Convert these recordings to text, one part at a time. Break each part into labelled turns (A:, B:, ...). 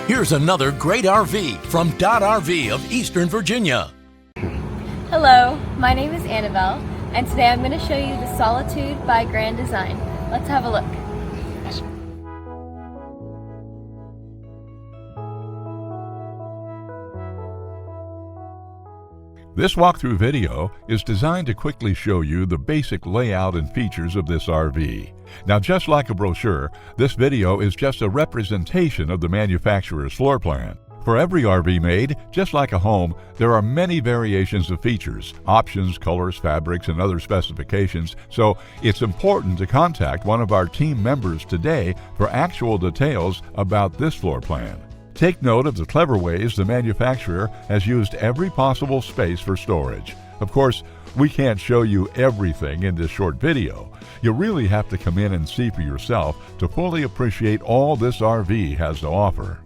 A: Here's another great RV from Dodd RV of Eastern Virginia.
B: Hello, my name is Annabelle, and today I'm going to show you the Solitude by Grand Design. Let's have a look.
C: This walkthrough video is designed to quickly show you the basic layout and features of this RV. Now, just like a brochure, this video is just a representation of the manufacturer's floor plan. For every RV made, just like a home, there are many variations of features, options, colors, fabrics, and other specifications, so it's important to contact one of our team members today for actual details about this floor plan. Take note of the clever ways the manufacturer has used every possible space for storage. Of course, we can't show you everything in this short video. You really have to come in and see for yourself to fully appreciate all this RV has to offer.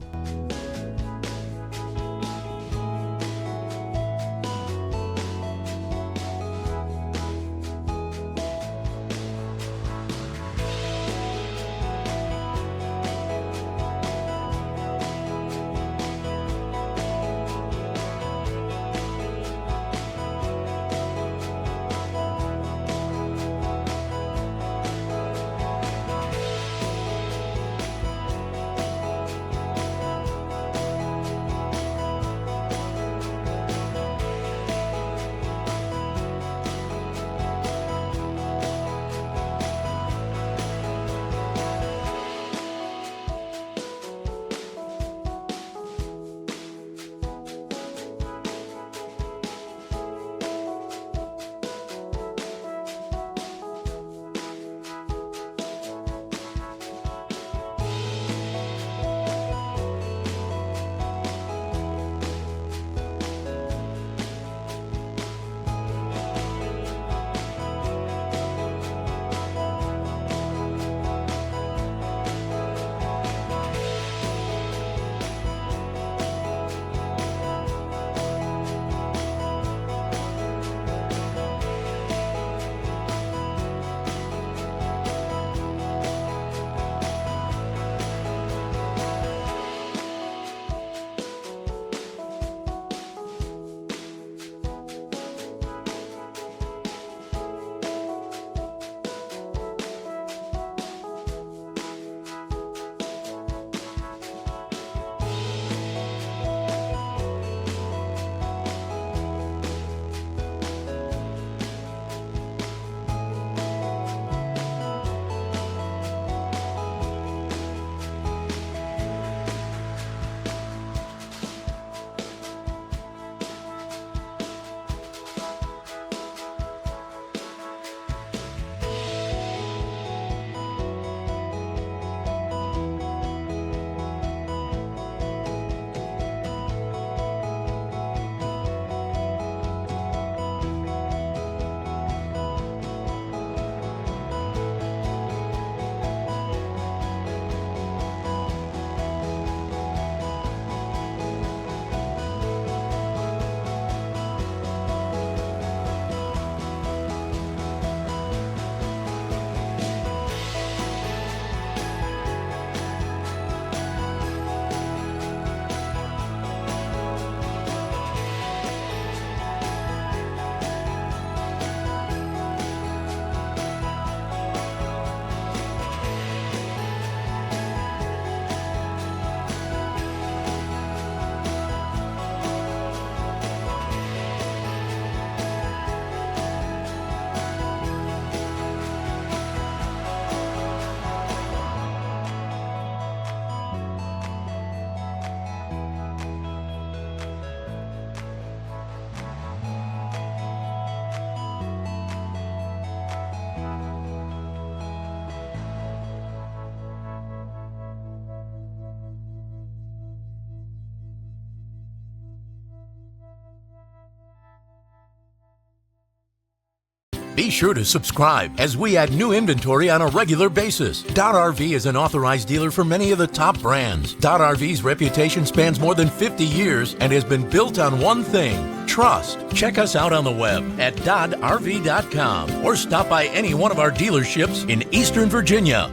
A: Be sure to subscribe as we add new inventory on a regular basis. Dodd RV is an authorized dealer for many of the top brands. Dodd RV's reputation spans more than 50 years and has been built on one thing: trust. Check us out on the web at doddrv.com or stop by any one of our dealerships in Eastern Virginia.